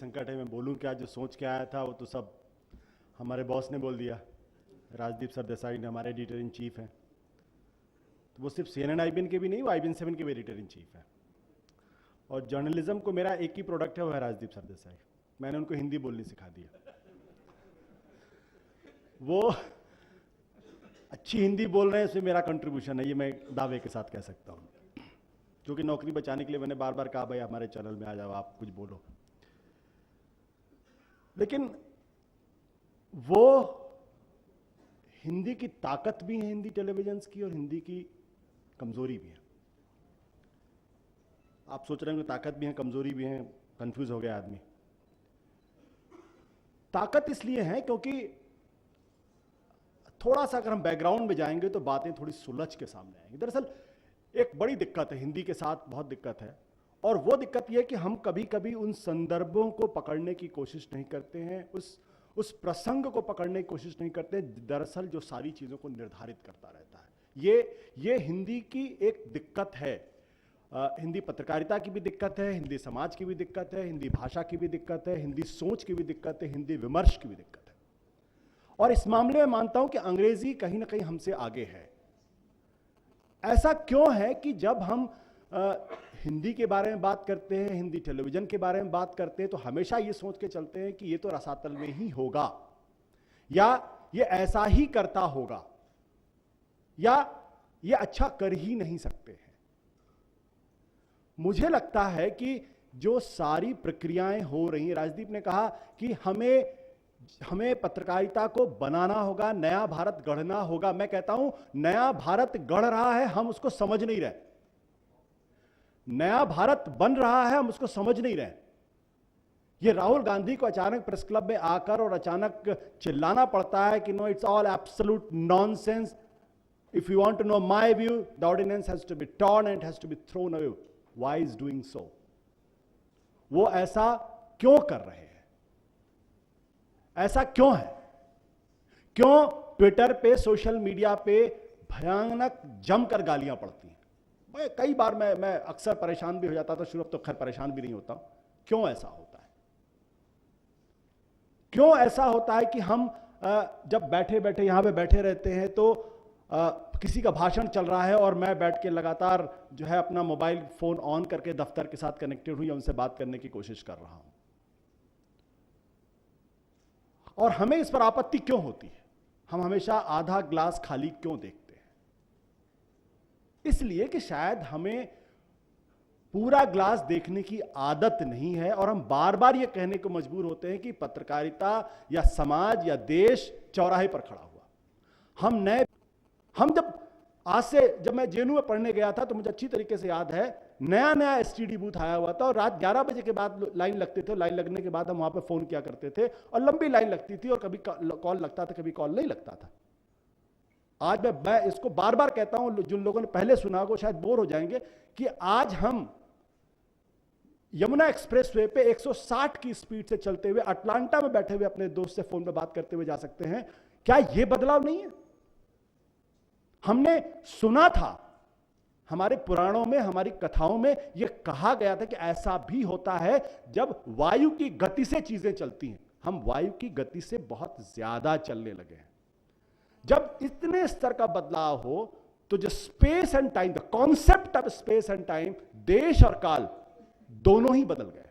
संकट है, मैं बोलूं क्या? जो सोच के आया था वो तो सब हमारे बॉस ने बोल दिया। राजदीप सरदेसाई ने, हमारे एडिटर इन चीफ हैं, तो वो सिर्फ CNN IBN के भी नहीं, वो IBN 7 के भी एडिटर इन चीफ है। और जर्नलिज्म को मेरा एक ही प्रोडक्ट है, वो है राजदीप सरदेसाई। मैंने उनको हिंदी बोलनी सिखा दिया। वो अच्छी हिंदी बोल रहे हैं, इसमें मेरा कंट्रीब्यूशन है, ये मैं दावे के साथ कह सकता हूँ। क्योंकि नौकरी बचाने के लिए मैंने बार बार कहा, भाई हमारे चैनल में आ जाओ, आप कुछ बोलो। लेकिन वो हिंदी की ताकत भी है, हिंदी टेलीविजन की, और हिंदी की कमजोरी भी है। आप सोच रहे हैं कि ताकत भी है, कमजोरी भी है, कंफ्यूज हो गया आदमी। ताकत इसलिए है क्योंकि थोड़ा सा अगर हम बैकग्राउंड में जाएंगे तो बातें थोड़ी सुलझ के सामने आएंगी। दरअसल एक बड़ी दिक्कत है हिंदी के साथ, बहुत दिक्कत है, और वो दिक्कत यह है कि हम कभी कभी उन संदर्भों को पकड़ने की कोशिश नहीं करते हैं, उस प्रसंग को पकड़ने की कोशिश नहीं करते, दरअसल जो सारी चीज़ों को निर्धारित करता रहता है। ये हिंदी की एक दिक्कत है। हिंदी पत्रकारिता की भी दिक्कत है, हिंदी समाज की भी दिक्कत है, हिंदी भाषा की भी दिक्कत है, हिंदी सोच की भी दिक्कत है, हिंदी विमर्श की भी दिक्कत है। और इस मामले में मानता हूं कि अंग्रेजी कहीं ना कहीं हमसे आगे है। ऐसा क्यों है कि जब हम हिंदी के बारे में बात करते हैं, हिंदी टेलीविजन के बारे में बात करते हैं, तो हमेशा ये सोच के चलते हैं कि ये तो रसातल में ही होगा, या ये ऐसा ही करता होगा, या ये अच्छा कर ही नहीं सकते हैं। मुझे लगता है कि जो सारी प्रक्रियाएं हो रही हैं, राजदीप ने कहा कि हमें पत्रकारिता को बनाना होगा, नया भारत गढ़ना होगा। मैं कहता हूं नया भारत गढ़ रहा है, हम उसको समझ नहीं रहे। नया भारत बन रहा है, हम उसको समझ नहीं रहे। ये राहुल गांधी को अचानक प्रेस क्लब में आकर और अचानक चिल्लाना पड़ता है कि no, it's all absolute nonsense, if you want to know my view, the ordinance has to be torn and has to be thrown away. Why is doing so? वो ऐसा क्यों कर रहे हैं? ऐसा क्यों है? क्यों ट्विटर पे, सोशल मीडिया पे भयानक जमकर गालियां पड़ती हैं? कई बार मैं अक्सर परेशान भी हो जाता था शुरू, अब तो खैर परेशान भी नहीं होता। क्यों ऐसा होता है? क्यों ऐसा होता है कि हम जब बैठे बैठे यहां पे बैठे रहते हैं तो किसी का भाषण चल रहा है और मैं बैठ के लगातार जो है अपना मोबाइल फोन ऑन करके दफ्तर के साथ कनेक्टेड हूं या उनसे बात करने की कोशिश कर रहा हूं, और हमें इस पर आपत्ति क्यों होती है? हम हमेशा आधा ग्लास खाली क्यों देखते हैं? इसलिए कि शायद हमें पूरा ग्लास देखने की आदत नहीं है, और हम बार बार यह कहने को मजबूर होते हैं कि पत्रकारिता या समाज या देश चौराहे पर खड़ा हुआ। जब मैं जेएनयू में पढ़ने गया था तो मुझे अच्छी तरीके से याद है, नया नया STD बूथ आया हुआ था और रात 11 बजे के बाद लाइन लगते थे। लाइन लगने के बाद हम वहां पे फोन किया करते थे और लंबी लाइन लगती थी और कभी कॉल लगता था, कभी कॉल नहीं लगता था। आज मैं इसको बार बार कहता हूं, जिन लोगों ने पहले सुना को शायद बोर हो जाएंगे, कि आज हम यमुना एक्सप्रेसवे पे 160 की स्पीड से चलते हुए अटलांटा में बैठे हुए अपने दोस्त से फोन पे बात करते हुए जा सकते हैं। क्या यह बदलाव नहीं है? हमने सुना था, हमारे पुराणों में, हमारी कथाओं में यह कहा गया था कि ऐसा भी होता है जब वायु की गति से चीजें चलती हैं। हम वायु की गति से बहुत ज्यादा चलने लगे हैं। जब इतने स्तर का बदलाव हो तो जो space and time, the concept of space and time, देश और काल दोनों ही बदल गए।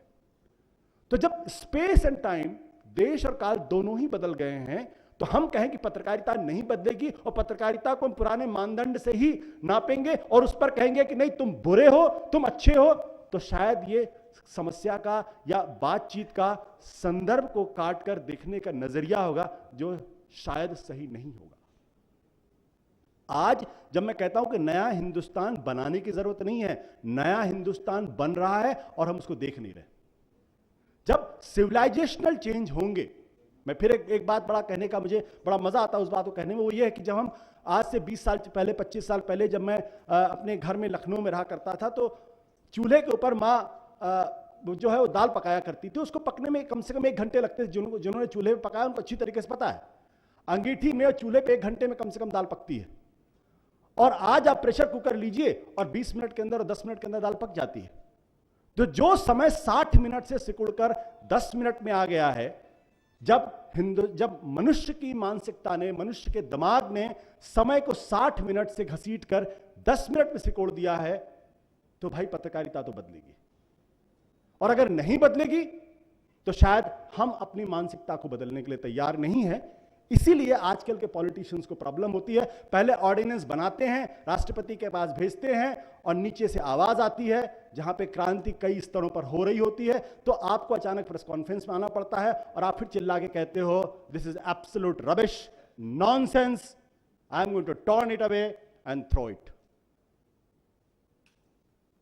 तो जब स्पेस एंड टाइम, देश और काल दोनों ही बदल गए हैं, तो हम कहें कि पत्रकारिता नहीं बदलेगी और पत्रकारिता को हम पुराने मानदंड से ही नापेंगे और उस पर कहेंगे कि नहीं तुम बुरे हो, तुम अच्छे हो, तो शायद ये समस्या का या बातचीत का संदर्भ को काटकर देखने का नजरिया होगा जो शायद सही नहीं होगा। आज जब मैं कहता हूं कि नया हिंदुस्तान बनाने की जरूरत नहीं है, नया हिंदुस्तान बन रहा है और हम उसको देख नहीं रहे। जब सिविलाइजेशनल चेंज होंगे, मैं फिर एक बात बड़ा कहने का, मुझे बड़ा मजा आता है उस बात को कहने में, वो ये है कि जब हम आज से 20 साल पहले, 25 साल पहले जब मैं अपने घर में लखनऊ में रहा करता था, तो चूल्हे के ऊपर माँ जो है वो दाल पकाया करती थी। उसको पकने में कम से कम 1 घंटे लगते थे। जिन्होंने चूल्हे में पकाया उनको अच्छी तरीके से पता है, अंगीठी में और चूल्हे पे 1 घंटे में कम से कम दाल पकती है। और आज आप प्रेशर कुकर लीजिए और 20 मिनट के अंदर और 10 मिनट के अंदर दाल पक जाती है। तो जो समय 60 मिनट से सिकुड़कर 10 मिनट में आ गया है, जब मनुष्य की मानसिकता ने, मनुष्य के दिमाग ने समय को 60 मिनट से घसीटकर 10 मिनट में सिकोड़ दिया है, तो भाई पत्रकारिता तो बदलेगी। और अगर नहीं बदलेगी तो शायद हम अपनी मानसिकता को बदलने के लिए तैयार नहीं है। इसीलिए आजकल के पॉलिटिशियंस को प्रॉब्लम होती है। पहले ऑर्डिनेंस बनाते हैं, राष्ट्रपति के पास भेजते हैं और नीचे से आवाज आती है, जहां पे क्रांति कई स्तरों पर हो रही होती है, तो आपको अचानक प्रेस कॉन्फ्रेंस में आना पड़ता है और आप फिर चिल्ला के कहते हो this is absolute rubbish, nonsense, I am going to turn it away and throw it.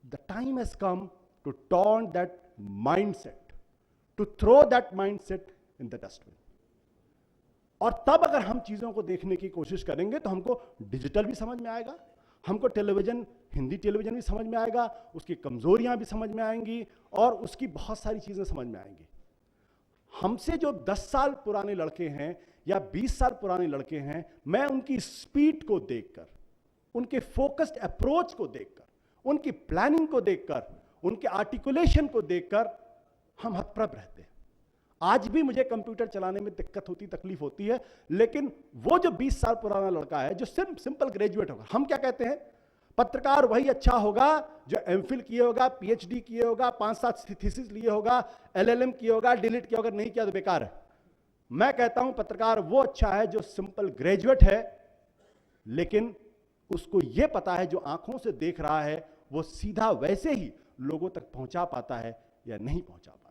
The time has come to turn that mindset, to throw that mindset in the dustbin. और तब अगर हम चीजों को देखने की कोशिश करेंगे तो हमको डिजिटल भी समझ में आएगा, हमको टेलीविजन, हिंदी टेलीविजन भी समझ में आएगा, उसकी कमजोरियां भी समझ में आएंगी और उसकी बहुत सारी चीजें समझ में आएंगी। हमसे जो 10 साल पुराने लड़के हैं या 20 साल पुराने लड़के हैं, मैं उनकी स्पीड को देखकर, उनके फोकस्ड अप्रोच को देखकर, उनकी प्लानिंग को देखकर, उनके आर्टिकुलेशन को देखकर हम हतप्रभ रहते हैं। आज भी मुझे कंप्यूटर चलाने में दिक्कत होती, तकलीफ होती है, लेकिन वो जो 20 साल पुराना लड़का है, जो सिर्फ सिंपल ग्रेजुएट होगा, हम क्या कहते हैं, पत्रकार वही अच्छा होगा जो एमफिल किए होगा, पीएचडी किए होगा, 5-7 थीसिस लिए होगा, एलएलएम किए होगा, डिलीट किया होगा, नहीं किया तो बेकार है। मैं कहता हूं पत्रकार वो अच्छा है जो सिंपल ग्रेजुएट है, लेकिन उसको यह पता है जो आंखों से देख रहा है वो सीधा वैसे ही लोगों तक पहुंचा पाता है या नहीं पहुंचा पाता।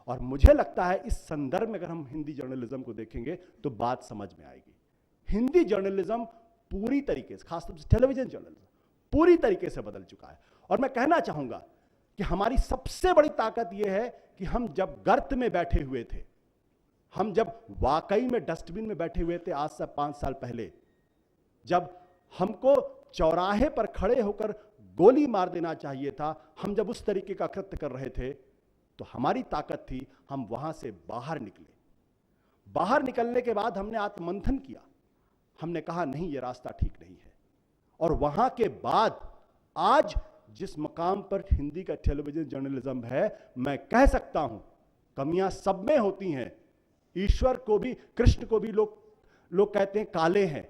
और मुझे लगता है इस संदर्भ में अगर हम हिंदी जर्नलिज्म को देखेंगे तो बात समझ में आएगी। हिंदी जर्नलिज्म पूरी तरीके से, खासतौर से टेलीविजन जर्नलिज्म पूरी तरीके से बदल चुका है। और मैं कहना चाहूंगा कि हमारी सबसे बड़ी ताकत यह है कि हम जब गर्त में बैठे हुए थे, हम जब वाकई में डस्टबिन में बैठे हुए थे आज से 5 साल पहले, जब हमको चौराहे पर खड़े होकर गोली मार देना चाहिए था, हम जब उस तरीके का कृत्य कर रहे थे, तो हमारी ताकत थी हम वहां से बाहर निकले। बाहर निकलने के बाद हमने आत्ममंथन किया, हमने कहा नहीं ये रास्ता ठीक नहीं है। और वहां के बाद आज जिस मकाम पर हिंदी का टेलीविजन जर्नलिज्म है, मैं कह सकता हूं कमियां सब में होती हैं। ईश्वर को भी, कृष्ण को भी लोग कहते हैं काले हैं।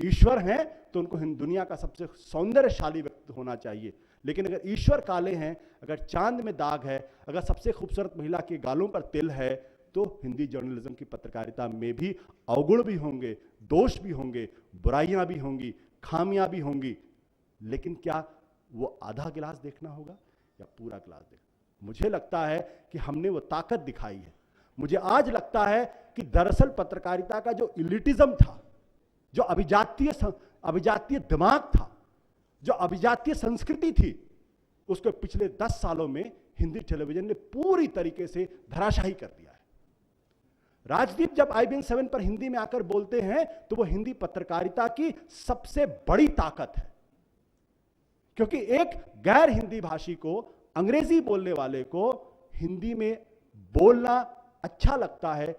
ईश्वर हैं तो उनको दुनिया का सबसे सौंदर्यशाली व्यक्ति होना चाहिए, लेकिन अगर ईश्वर काले हैं, अगर चांद में दाग है, अगर सबसे खूबसूरत महिला के गालों पर तिल है, तो हिंदी जर्नलिज्म की पत्रकारिता में भी अवगुण भी होंगे, दोष भी होंगे, बुराइयां भी होंगी, खामियां भी होंगी। लेकिन क्या वो आधा गिलास देखना होगा या पूरा गिलास देखना? मुझे लगता है कि हमने वो ताकत दिखाई है। मुझे आज लगता है कि दरअसल पत्रकारिता का जो इलिटिज्म था, जो अभिजातीय दिमाग था, जो अभिजातीय संस्कृति थी, उसको पिछले 10 सालों में हिंदी टेलीविजन ने पूरी तरीके से धराशायी कर दिया है। राजदीप जब IBN 7 पर हिंदी में आकर बोलते हैं तो वो हिंदी पत्रकारिता की सबसे बड़ी ताकत है, क्योंकि एक गैर हिंदी भाषी को, अंग्रेजी बोलने वाले को हिंदी में बोलना अच्छा लगता है,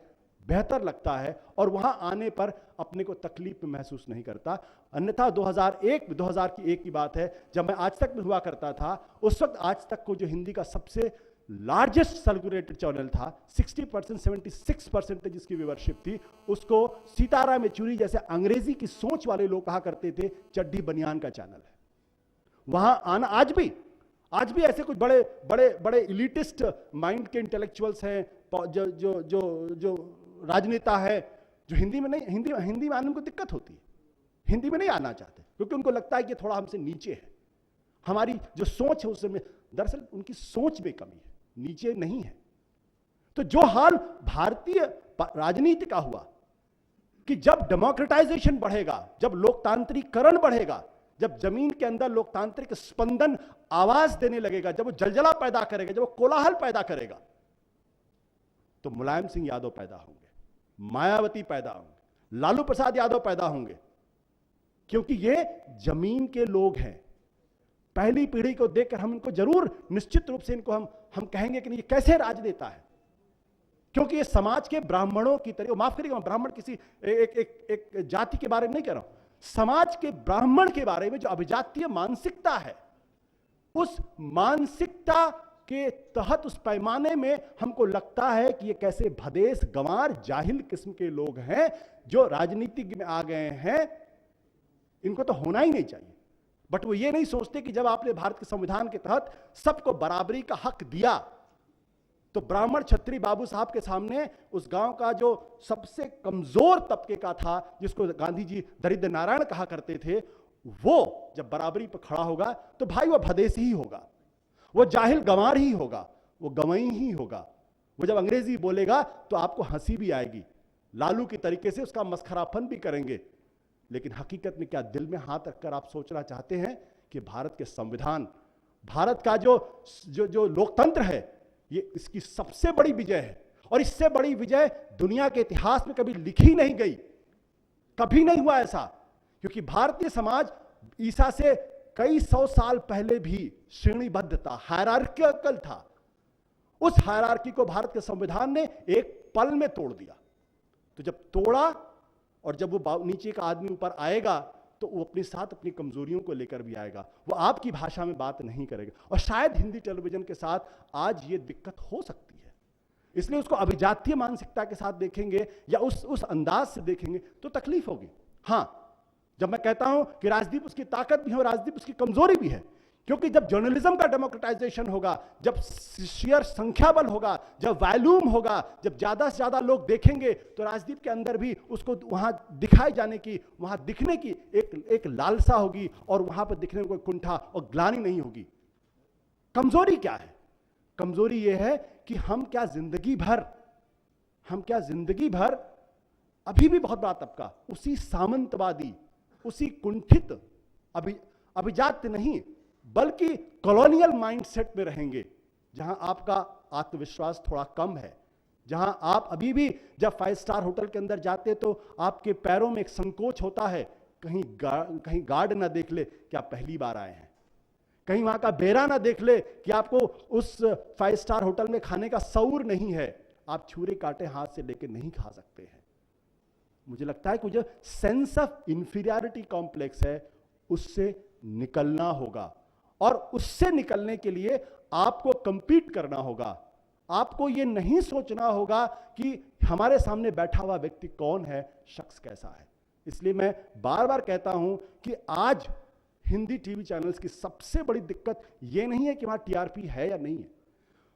बेहतर लगता है, और वहां आने पर अपने को तकलीफ महसूस नहीं करता। अन्यथा 2001 की बात है, जब मैं आज तक में हुआ करता था, उस वक्त आज तक को जो हिंदी का सबसे लार्जेस्ट सर्कुलेटेड चैनल था, 60%, 76% जिसकी व्यूअरशिप थी, उसको सीताराम येचुरी जैसे अंग्रेजी की सोच वाले लोग कहा करते थे चड्डी बनियान का चैनल है। वहां आना आज भी ऐसे कुछ बड़े इलिटिस्ट माइंड के इंटेलेक्चुअल्स हैं, जो राजनेता है, जो हिंदी में आने को दिक्कत होती है, हिंदी में नहीं आना चाहते, क्योंकि उनको लगता है कि थोड़ा हमसे नीचे है। हमारी जो सोच है उसमें, दरअसल उनकी सोच में कमी है, नीचे नहीं है। तो जो हाल भारतीय राजनीति का हुआ कि जब डेमोक्रेटाइजेशन बढ़ेगा, जब लोकतांत्रिकरण बढ़ेगा, जब जमीन के अंदर लोकतांत्रिक स्पंदन आवाज देने लगेगा, जब वो जलजला पैदा करेगा, जब वो कोलाहल पैदा करेगा, तो मुलायम सिंह यादव पैदा होंगे, मायावती पैदा होंगे, लालू प्रसाद यादव पैदा होंगे, क्योंकि ये जमीन के लोग हैं। पहली पीढ़ी को देखकर हम इनको जरूर निश्चित रूप से इनको हम कहेंगे कि नहीं, ये कैसे राजनेता है, क्योंकि ये समाज के ब्राह्मणों की तरह, माफ करिएगा, ब्राह्मण किसी एक जाति के बारे में नहीं कह रहा हूं, समाज के ब्राह्मण के बारे में जो अभिजातीय मानसिकता है, उस मानसिकता के तहत, उस पैमाने में हमको लगता है कि ये कैसे भदेश गंवार जाहिल किस्म के लोग हैं जो राजनीति में आ गए हैं, इनको तो होना ही नहीं चाहिए। बट वो ये नहीं सोचते कि जब आपने भारत के संविधान के तहत सबको बराबरी का हक दिया, तो ब्राह्मण क्षत्रिय बाबू साहब के सामने उस गांव का जो सबसे कमजोर तबके का था, जिसको गांधी जी दरिद्र नारायण कहा करते थे, वो जब बराबरी पर खड़ा होगा तो भाई वो भदेशी ही होगा, वो जाहिल गंवार ही होगा, वो गंवई ही होगा। वो जब अंग्रेजी बोलेगा तो आपको हंसी भी आएगी, लालू की तरीके से उसका मस्खरापन भी करेंगे, लेकिन हकीकत में क्या दिल में हाथ रखकर आप सोचना चाहते हैं कि भारत के संविधान, भारत का जो लोकतंत्र है, ये इसकी सबसे बड़ी विजय है, और इससे बड़ी विजय दुनिया के इतिहास में कभी लिखी नहीं गई, कभी नहीं हुआ ऐसा। क्योंकि भारतीय समाज ईसा से कई सौ साल पहले भी श्रेणीबद्ध था, हायरार्किकल था। उस हायरार्की को भारत के संविधान ने एक पल में तोड़ दिया। तो जब तोड़ा, और जब वो नीचे का आदमी ऊपर आएगा, तो वो अपने साथ अपनी कमजोरियों को लेकर भी आएगा, वो आपकी भाषा में बात नहीं करेगा। और शायद हिंदी टेलीविजन के साथ आज ये दिक्कत हो सकती है, इसलिए उसको अभिजातीय मानसिकता के साथ देखेंगे या उस अंदाज से देखेंगे तो तकलीफ होगी। हाँ, जब मैं कहता हूं कि राजदीप उसकी ताकत भी है और राजदीप उसकी कमजोरी भी है, क्योंकि जब जर्नलिज्म का डेमोक्रेटाइजेशन होगा, जब शेयर संख्या बल होगा, जब वॉल्यूम होगा, जब ज्यादा से ज्यादा लोग देखेंगे, तो राजदीप के अंदर भी उसको वहां दिखाए जाने की, वहां दिखने की एक लालसा होगी, और वहां पर दिखने में कोई कुंठा और ग्लानि नहीं होगी। कमजोरी क्या है? कमजोरी यह है कि हम क्या जिंदगी भर अभी भी बहुत बड़ा तबका उसी सामंतवादी, उसी कुंठित, अभिजात्य नहीं बल्कि कॉलोनियल माइंडसेट में रहेंगे, जहां आपका आत्मविश्वास थोड़ा कम है, जहां आप अभी भी जब 5 स्टार होटल के अंदर जाते तो आपके पैरों में एक संकोच होता है, कहीं गार्ड ना देख ले कि आप पहली बार आए हैं, कहीं वहां का बेरा ना देख ले कि आपको उस 5 स्टार होटल में खाने का शऊर नहीं है, आप छुरे कांटे हाथ से लेके नहीं खा सकते हैं। मुझे लगता है कि जो सेंस ऑफ इंफीरियरिटी कॉम्प्लेक्स है, उससे निकलना होगा, और उससे निकलने के लिए आपको कंपीट करना होगा। आपको यह नहीं सोचना होगा कि हमारे सामने बैठा हुआ व्यक्ति कौन है, शख्स कैसा है। इसलिए मैं बार बार कहता हूं कि आज हिंदी टीवी चैनल्स की सबसे बड़ी दिक्कत यह नहीं है कि वहां टीआरपी है या नहीं है,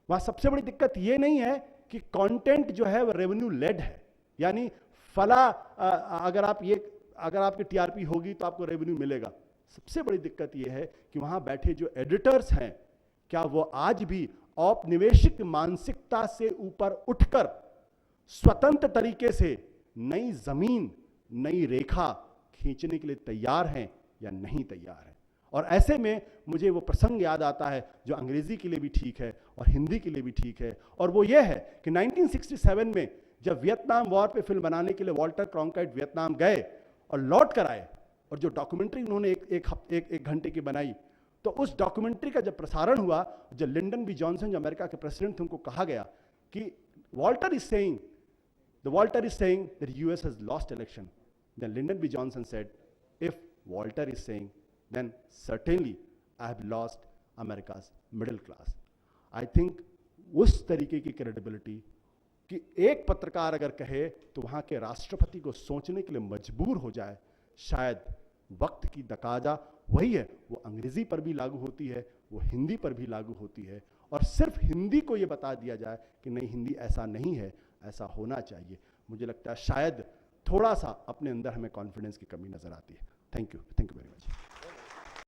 वहां सबसे बड़ी दिक्कत यह नहीं है कि कंटेंट जो है वह रेवेन्यू लेड है, यानी फला अगर आपकी टीआरपी होगी तो आपको रेवेन्यू मिलेगा। सबसे बड़ी दिक्कत यह है कि वहां बैठे जो एडिटर्स हैं, क्या वो आज भी औपनिवेशिक मानसिकता से ऊपर उठकर स्वतंत्र तरीके से नई जमीन, नई रेखा खींचने के लिए तैयार हैं या नहीं तैयार हैं। और ऐसे में मुझे वो प्रसंग याद आता है जो अंग्रेजी के लिए भी ठीक है और हिंदी के लिए भी ठीक है, और वो ये है कि 1967 में जब वियतनाम वॉर पे फिल्म बनाने के लिए वॉल्टर क्रॉन्काइट वियतनाम गए और लौट कर आए, और जो डॉक्यूमेंट्री उन्होंने एक घंटे की बनाई, तो उस डॉक्यूमेंट्री का जब प्रसारण हुआ, जब लिंडन बी जॉनसन जो अमेरिका के प्रेसिडेंट थे, उनको कहा गया कि Walter is saying that US has lost election, then Lyndon B Johnson said if Walter is saying then certainly I have lost America's middle class. I think उस तरीके की क्रेडिबिलिटी कि एक पत्रकार अगर कहे तो वहां के राष्ट्रपति को सोचने के लिए मजबूर हो जाए, शायद वक्त की तकाजा वही है। वो अंग्रेजी पर भी लागू होती है, वो हिंदी पर भी लागू होती है, और सिर्फ हिंदी को ये बता दिया जाए कि नहीं, हिंदी ऐसा नहीं है, ऐसा होना चाहिए। मुझे लगता है शायद थोड़ा सा अपने अंदर हमें कॉन्फिडेंस की कमी नजर आती है। Thank you very much.